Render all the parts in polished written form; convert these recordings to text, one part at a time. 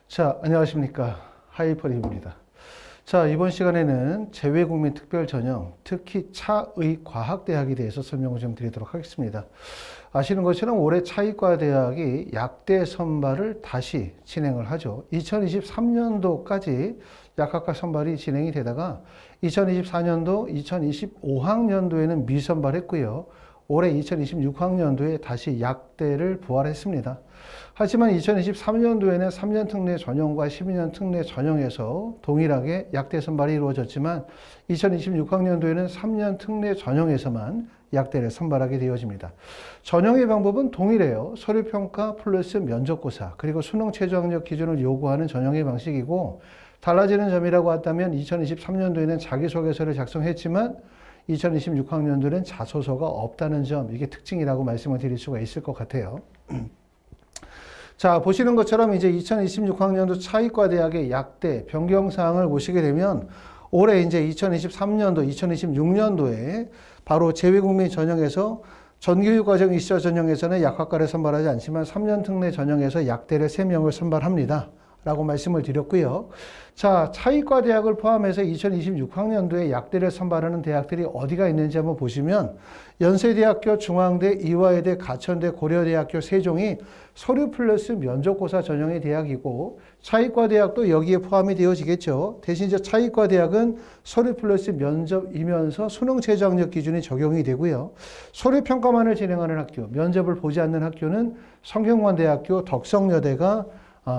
자, 안녕하십니까. 하이퍼립입니다. 자, 이번 시간에는 재외국민 특별전형, 특히 차의과학대학에 대해서 설명을 좀 드리도록 하겠습니다. 아시는 것처럼 올해 차의과대학이 약대 선발을 다시 진행을 하죠. 2023년도까지 약학과 선발이 진행이 되다가 2024년도, 2025학년도에는 미선발했고요. 올해 2026학년도에 다시 약대를 부활했습니다. 하지만 2023년도에는 3년 특례 전형과 12년 특례 전형에서 동일하게 약대 선발이 이루어졌지만 2026학년도에는 3년 특례 전형에서만 약대를 선발하게 되어집니다. 전형의 방법은 동일해요. 서류평가 플러스 면접고사 그리고 수능 최저학력 기준을 요구하는 전형의 방식이고, 달라지는 점이라고 한다면 2023년도에는 자기소개서를 작성했지만 2026학년도에는 자소서가 없다는 점, 이게 특징이라고 말씀을 드릴 수가 있을 것 같아요. 자, 보시는 것처럼 이제 2026학년도 차의과대학의 약대 변경사항을 보시게 되면 올해 이제 2023년도, 2026년도에 바로 재외국민 전형에서 전교육과정 이수자 전형에서는 약학과를 선발하지 않지만 3년 특례 전형에서 약대를 3명을 선발합니다. 라고 말씀을 드렸고요. 자, 차의과대학을 포함해서 2026학년도에 약대를 선발하는 대학들이 어디가 있는지 한번 보시면 연세대학교, 중앙대, 이화여대, 가천대, 고려대학교, 세종이 서류 플러스 면접고사 전형의 대학이고, 차의과대학도 여기에 포함이 되어지겠죠. 대신 이제 차의과대학은 서류 플러스 면접이면서 수능 최저학력 기준이 적용이 되고요. 서류평가만을 진행하는 학교, 면접을 보지 않는 학교는 성균관대학교, 덕성여대가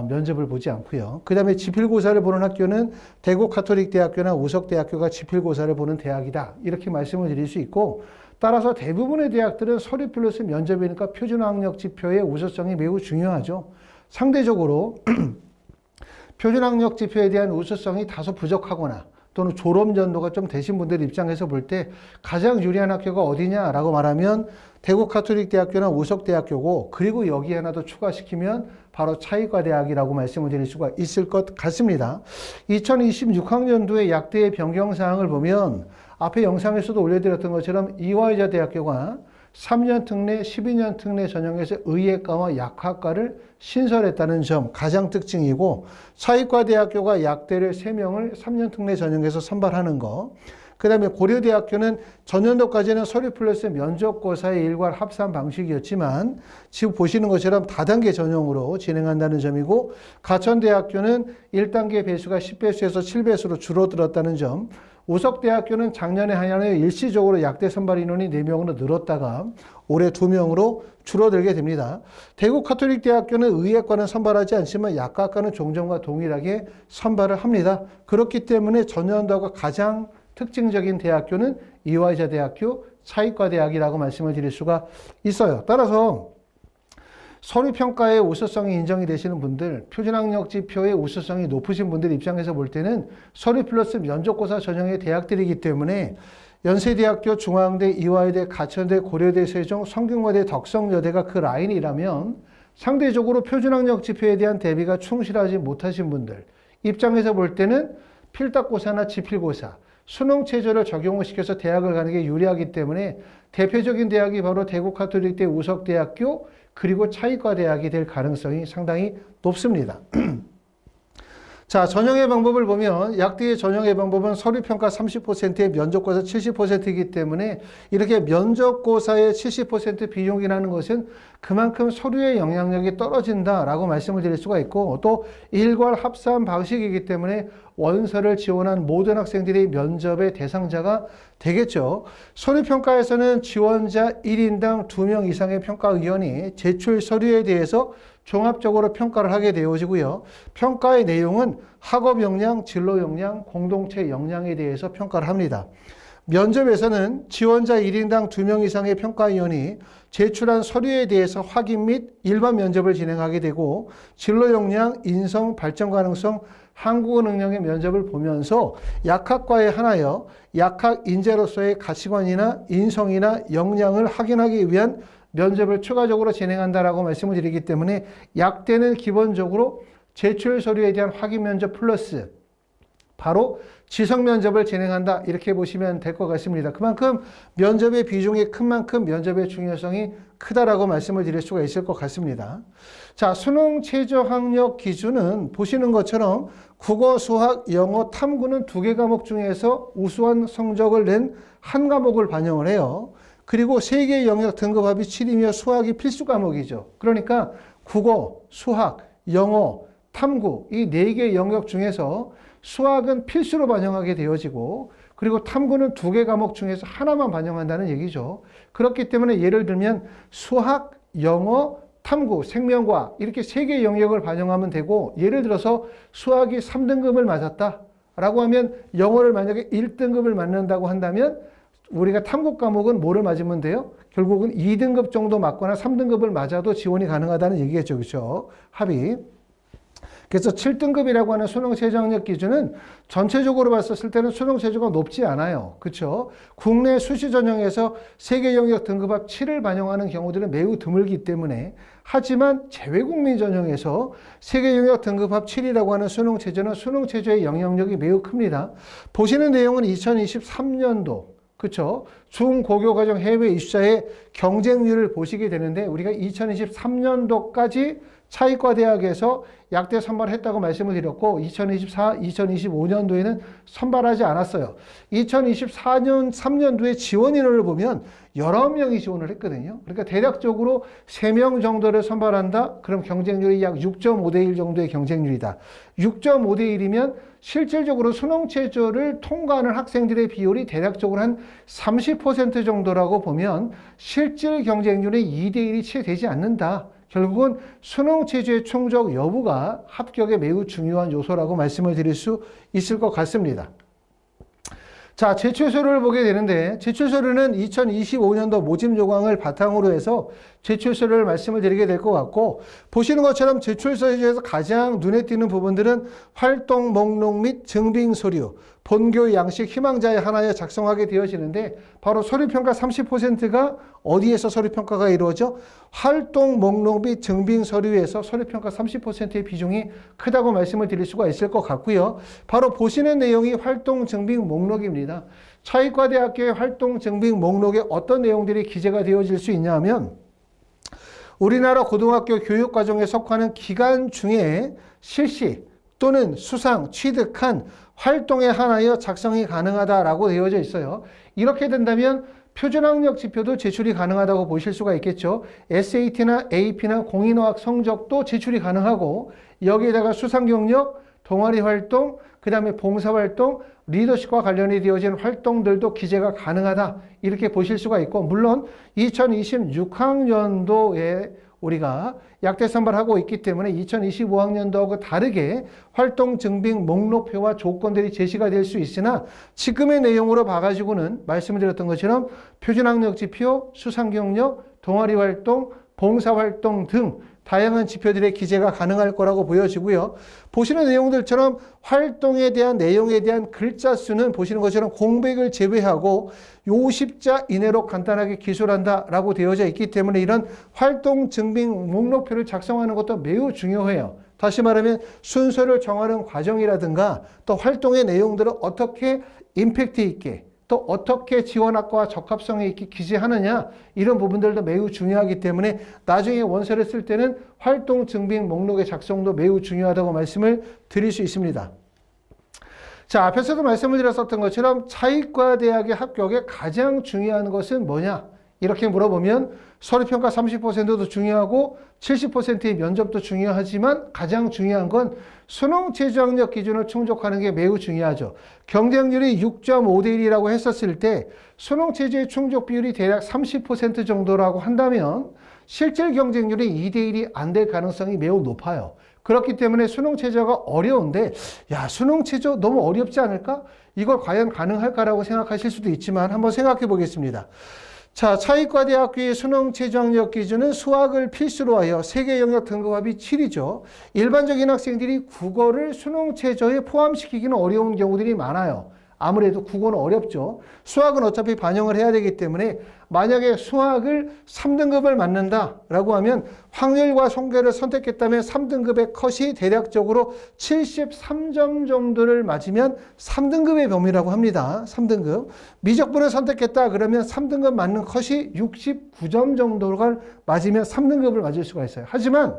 면접을 보지 않고요. 그 다음에 지필고사를 보는 학교는 대구 가톨릭대학교나 우석대학교가 지필고사를 보는 대학이다. 이렇게 말씀을 드릴 수 있고, 따라서 대부분의 대학들은 서류 플러스 면접이니까 표준학력 지표의 우수성이 매우 중요하죠. 상대적으로 표준학력 지표에 대한 우수성이 다소 부족하거나 또는 졸업 연도가 좀 되신 분들 입장에서 볼 때 가장 유리한 학교가 어디냐라고 말하면 대구 가톨릭대학교나 우석대학교고, 그리고 여기 하나 더 추가시키면 바로 차의과대학이라고 말씀을 드릴 수가 있을 것 같습니다. 2026학년도의 약대의 변경사항을 보면 앞에 영상에서도 올려드렸던 것처럼 이화여자 대학교가 3년 특례, 12년 특례 전형에서 의예과와 약학과를 신설했다는 점 가장 특징이고, 차의과대학교가 약대를 3명을 3년 특례 전형에서 선발하는 거, 그 다음에 고려대학교는 전년도까지는 서류 플러스 면접고사의 일괄 합산 방식이었지만 지금 보시는 것처럼 다단계 전형으로 진행한다는 점이고, 가천대학교는 1단계 배수가 10배수에서 7배수로 줄어들었다는 점, 우석대학교는 작년에 한해 일시적으로 약대 선발 인원이 4명으로 늘었다가 올해 2명으로 줄어들게 됩니다. 대구 가톨릭대학교는 의예과는 선발하지 않지만 약학과는 종전과 동일하게 선발을 합니다. 그렇기 때문에 전년도가 가장 특징적인 대학교는 이화여자 대학교, 차의과대학이라고 말씀을 드릴 수가 있어요. 따라서 서류평가의 우수성이 인정이 되시는 분들, 표준학력 지표의 우수성이 높으신 분들 입장에서 볼 때는 서류 플러스 면접고사 전형의 대학들이기 때문에 연세대학교, 중앙대, 이화여대, 가천대, 고려대, 세종, 성균관대, 덕성여대가 그 라인이라면 상대적으로 표준학력 지표에 대한 대비가 충실하지 못하신 분들 입장에서 볼 때는 필답고사나 지필고사, 수능 체제를 적용을 시켜서 대학을 가는 게 유리하기 때문에 대표적인 대학이 바로 대구 가톨릭대, 우석대학교, 그리고 차의과대학이 될 가능성이 상당히 높습니다. 자, 전형의 방법을 보면 약대의 전형의 방법은 서류평가 30%에 면접고사 70%이기 때문에 이렇게 면접고사의 70% 비용이라는 것은 그만큼 서류의 영향력이 떨어진다라고 말씀을 드릴 수가 있고, 또 일괄 합산 방식이기 때문에 원서를 지원한 모든 학생들이 면접의 대상자가 되겠죠. 서류평가에서는 지원자 1인당 2명 이상의 평가위원이 제출 서류에 대해서 종합적으로 평가를 하게 되어지고요. 평가의 내용은 학업 역량, 진로 역량, 공동체 역량에 대해서 평가를 합니다. 면접에서는 지원자 1인당 2명 이상의 평가위원이 제출한 서류에 대해서 확인 및 일반 면접을 진행하게 되고, 진로 역량, 인성, 발전 가능성, 한국어 능력의 면접을 보면서 약학과에 한하여 약학 인재로서의 가치관이나 인성이나 역량을 확인하기 위한 면접을 추가적으로 진행한다라고 말씀을 드리기 때문에 약대는 기본적으로 제출 서류에 대한 확인 면접 플러스 바로 지성 면접을 진행한다. 이렇게 보시면 될 것 같습니다. 그만큼 면접의 비중이 큰 만큼 면접의 중요성이 크다라고 말씀을 드릴 수가 있을 것 같습니다. 자, 수능 최저 학력 기준은 보시는 것처럼 국어, 수학, 영어, 탐구는 2개 과목 중에서 우수한 성적을 낸 한 과목을 반영을 해요. 그리고 3개의 영역 등급합이 7이며 수학이 필수 과목이죠. 그러니까 국어, 수학, 영어, 탐구 이 4개의 영역 중에서 수학은 필수로 반영하게 되어지고 그리고 탐구는 2개 과목 중에서 하나만 반영한다는 얘기죠. 그렇기 때문에 예를 들면 수학, 영어, 탐구, 생명과학 이렇게 3개의 영역을 반영하면 되고 예를 들어서 수학이 3등급을 맞았다 라고 하면 영어를 만약에 1등급을 맞는다고 한다면 우리가 탐구 과목은 뭐를 맞으면 돼요? 결국은 2등급 정도 맞거나 3등급을 맞아도 지원이 가능하다는 얘기겠죠. 그렇죠? 합의. 그래서 7등급이라고 하는 수능 최저 학력 기준은 전체적으로 봤을 때는 수능 최저가 높지 않아요. 그렇죠? 국내 수시 전형에서 세계 영역 등급합 7을 반영하는 경우들은 매우 드물기 때문에 하지만 재외국민 전형에서 세계 영역 등급합 7이라고 하는 수능 최저는 수능 최저의 영향력이 매우 큽니다. 보시는 내용은 2023년도 그렇죠? 중고교과정 해외 입사의 경쟁률을 보시게 되는데 우리가 2023년도까지 차이과 대학에서 약대 선발했다고 말씀을 드렸고 2024, 2025년도에는 선발하지 않았어요. 2024년 3년도에 지원 인원을 보면 19명이 지원을 했거든요. 그러니까 대략적으로 3명 정도를 선발한다? 그럼 경쟁률이 약 6.5대 1 정도의 경쟁률이다. 6.5대 1이면 실질적으로 수능 최저를 통과하는 학생들의 비율이 대략적으로 한 30% 정도라고 보면 실질 경쟁률의 2대 1이 채 되지 않는다. 결국은 수능 최저의 충족 여부가 합격에 매우 중요한 요소라고 말씀을 드릴 수 있을 것 같습니다. 자, 제출서류를 보게 되는데 제출서류는 2025년도 모집 요강을 바탕으로 해서 제출서류를 말씀을 드리게 될 것 같고 보시는 것처럼 제출서에 대해서 가장 눈에 띄는 부분들은 활동 목록 및 증빙 서류, 본교 양식 희망자의 하나에 작성하게 되어지는데 바로 서류평가 30%가 어디에서 서류평가가 이루어져? 활동 목록 및 증빙 서류에서 서류평가 30%의 비중이 크다고 말씀을 드릴 수가 있을 것 같고요. 바로 보시는 내용이 활동 증빙 목록입니다. 차이과대학교의 활동 증빙 목록에 어떤 내용들이 기재가 되어질 수 있냐 하면 우리나라 고등학교 교육과정에 속하는 기간 중에 실시 또는 수상, 취득한 활동에 한하여 작성이 가능하다라고 되어져 있어요. 이렇게 된다면 표준학력 지표도 제출이 가능하다고 보실 수가 있겠죠. SAT나 AP나 공인어학 성적도 제출이 가능하고 여기에다가 수상 경력, 동아리 활동, 그 다음에 봉사활동, 리더십과 관련이 되어진 활동들도 기재가 가능하다. 이렇게 보실 수가 있고 물론 2026학년도에 우리가 약대 선발하고 있기 때문에 2025학년도하고 다르게 활동 증빙 목록표와 조건들이 제시가 될 수 있으나 지금의 내용으로 봐가지고는 말씀드렸던 것처럼 표준학력 지표, 수상경력, 동아리 활동, 봉사활동 등 다양한 지표들의 기재가 가능할 거라고 보여지고요. 보시는 내용들처럼 활동에 대한 내용에 대한 글자 수는 보시는 것처럼 공백을 제외하고 50자 이내로 간단하게 기술한다라고 되어져 있기 때문에 이런 활동 증빙 목록표를 작성하는 것도 매우 중요해요. 다시 말하면 순서를 정하는 과정이라든가 또 활동의 내용들을 어떻게 임팩트 있게 또 어떻게 지원학과와 적합성에 있게 기재하느냐 이런 부분들도 매우 중요하기 때문에 나중에 원서를 쓸 때는 활동 증빙 목록의 작성도 매우 중요하다고 말씀을 드릴 수 있습니다. 자, 앞에서도 말씀을 드렸었던 것처럼 차이과 대학의 합격에 가장 중요한 것은 뭐냐? 이렇게 물어보면 서류평가 30%도 중요하고 70%의 면접도 중요하지만 가장 중요한 건 수능 최저학력 기준을 충족하는 게 매우 중요하죠. 경쟁률이 6.5대 1이라고 했었을 때 수능 최저의 충족 비율이 대략 30% 정도라고 한다면 실질 경쟁률이 2대 1이 안 될 가능성이 매우 높아요. 그렇기 때문에 수능 최저가 어려운데 야, 수능 최저 너무 어렵지 않을까? 이걸 과연 가능할까라고 생각하실 수도 있지만 한번 생각해 보겠습니다. 자, 차이과대학교의 수능 최저학력 기준은 수학을 필수로 하여 세계 영역 등급합이 7이죠. 일반적인 학생들이 국어를 수능 최저에 포함시키기는 어려운 경우들이 많아요. 아무래도 국어는 어렵죠. 수학은 어차피 반영을 해야 되기 때문에 만약에 수학을 3등급을 맞는다라고 하면 확률과 통계를 선택했다면 3등급의 컷이 대략적으로 73점 정도를 맞으면 3등급의 범위라고 합니다. 3등급. 미적분을 선택했다 그러면 3등급 맞는 컷이 69점 정도가 맞으면 3등급을 맞을 수가 있어요. 하지만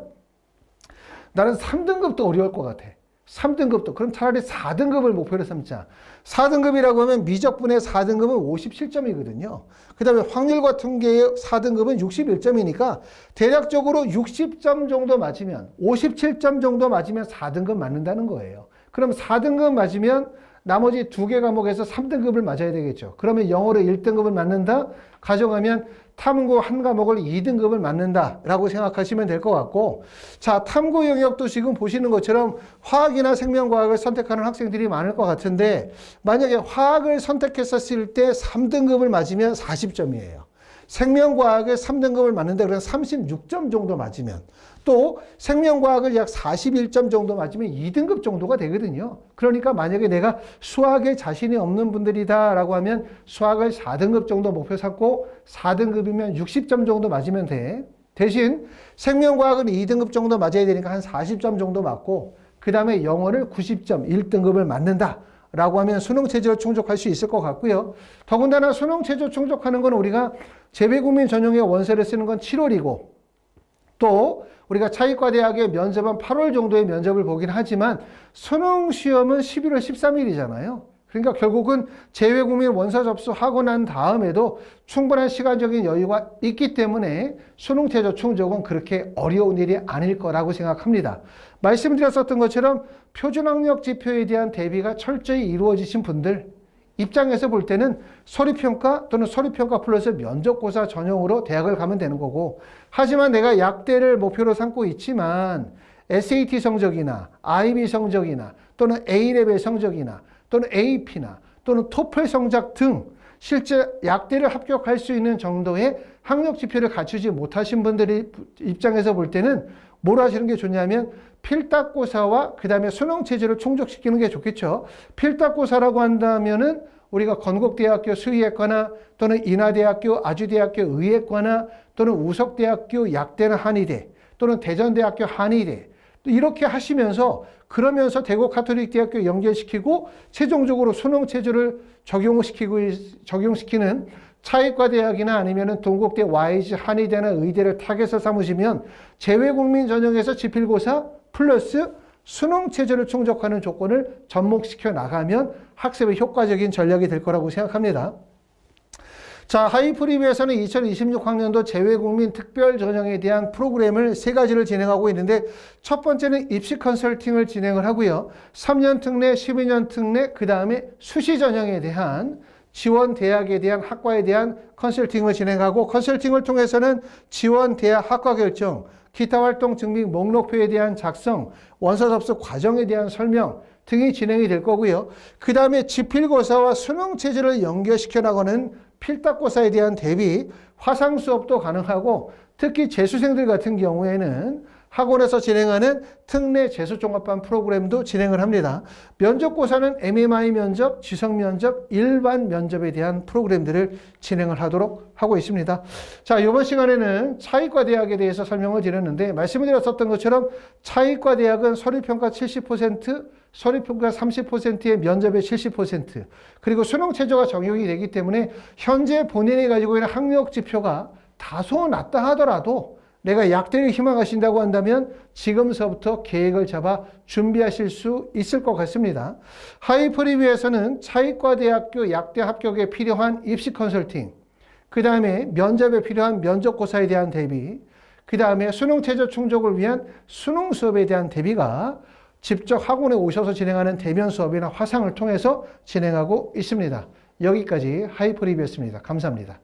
나는 3등급도 어려울 것 같아. 3등급도. 그럼 차라리 4등급을 목표로 삼자. 4등급이라고 하면 미적분의 4등급은 57점이거든요. 그 다음에 확률과 통계의 4등급은 61점이니까 대략적으로 60점 정도 맞으면 57점 정도 맞으면 4등급 맞는다는 거예요. 그럼 4등급 맞으면 나머지 2개 과목에서 3등급을 맞아야 되겠죠. 그러면 영어로 1등급을 맞는다? 가정하면 탐구 한 과목을 2등급을 맞는다라고 생각하시면 될 것 같고, 자, 탐구 영역도 지금 보시는 것처럼 화학이나 생명과학을 선택하는 학생들이 많을 것 같은데, 만약에 화학을 선택했었을 때 3등급을 맞으면 40점이에요. 생명과학을 3등급을 맞는다 그러면 36점 정도 맞으면, 또 생명과학을 약 41점 정도 맞으면 2등급 정도가 되거든요. 그러니까 만약에 내가 수학에 자신이 없는 분들이다 라고 하면 수학을 4등급 정도 목표 삼고 4등급이면 60점 정도 맞으면 돼. 대신 생명과학은 2등급 정도 맞아야 되니까 한 40점 정도 맞고, 그 다음에 영어를 90점 1등급을 맞는다 라고 하면 수능체제로 충족할 수 있을 것 같고요. 더군다나 수능체제 충족하는 건 우리가 재외국민 전형의 원서를 쓰는 건 7월이고, 또 우리가 차이과대학의 면접은 8월 정도의 면접을 보긴 하지만 수능시험은 11월 13일이잖아요. 그러니까 결국은 재외국민 원서 접수하고 난 다음에도 충분한 시간적인 여유가 있기 때문에 수능체제 충족은 그렇게 어려운 일이 아닐 거라고 생각합니다. 말씀드렸었던 것처럼 표준학력 지표에 대한 대비가 철저히 이루어지신 분들 입장에서 볼 때는 서류평가 또는 서류평가 플러스 면접고사 전형으로 대학을 가면 되는 거고, 하지만 내가 약대를 목표로 삼고 있지만 SAT 성적이나 IB 성적이나 또는 A레벨 성적이나 또는 AP나 또는 토플 성적 등 실제 약대를 합격할 수 있는 정도의 학력 지표를 갖추지 못하신 분들의 입장에서 볼 때는 뭘 하시는 게 좋냐면 필답고사와 그 다음에 수능체제를 충족시키는 게 좋겠죠. 필답고사라고 한다면은 우리가 건국대학교 수의학과나 또는 인하대학교 아주대학교 의예과나 또는 우석대학교 약대나 한의대 또는 대전대학교 한의대 이렇게 하시면서 그러면서 대구 가톨릭대학교 연결시키고 최종적으로 수능체제를 적용시키는 차이과대학이나 아니면은 동국대 YG 한의대나 의대를 타겟을 삼으시면 재외국민 전형에서 지필고사 플러스 수능체제를 충족하는 조건을 접목시켜 나가면 학습의 효과적인 전략이 될 거라고 생각합니다. 자, 하이프리뷰에서는 2026학년도 재외국민 특별전형에 대한 프로그램을 3가지를 진행하고 있는데, 첫 번째는 입시 컨설팅을 진행을 하고요. 3년 특례, 12년 특례, 그 다음에 수시 전형에 대한 지원 대학에 대한 학과에 대한 컨설팅을 진행하고, 컨설팅을 통해서는 지원 대학 학과 결정, 기타 활동 증빙 목록표에 대한 작성, 원서 접수 과정에 대한 설명 등이 진행이 될 거고요. 그 다음에 지필고사와 수능체제를 연결시켜 나가는 필답고사에 대한 대비, 화상 수업도 가능하고, 특히 재수생들 같은 경우에는 학원에서 진행하는 특례 재수종합반 프로그램도 진행을 합니다. 면접고사는 MMI 면접, 지성 면접, 일반 면접에 대한 프로그램들을 진행을 하도록 하고 있습니다. 자, 이번 시간에는 차이과대학에 대해서 설명을 드렸는데, 말씀을 드렸었던 것처럼 차이과대학은 서류평가 70%, 서류평가 30%의 면접의 70%, 그리고 수능체제가 적용이 되기 때문에 현재 본인이 가지고 있는 학력 지표가 다소 낮다 하더라도 내가 약대를 희망하신다고 한다면 지금서부터 계획을 잡아 준비하실 수 있을 것 같습니다. 하이프리뷰에서는 차이과대학교 약대 합격에 필요한 입시 컨설팅, 그 다음에 면접에 필요한 면접고사에 대한 대비, 그 다음에 수능체제 충족을 위한 수능 수업에 대한 대비가 직접 학원에 오셔서 진행하는 대면 수업이나 화상을 통해서 진행하고 있습니다. 여기까지 하이프리뷰였습니다. 감사합니다.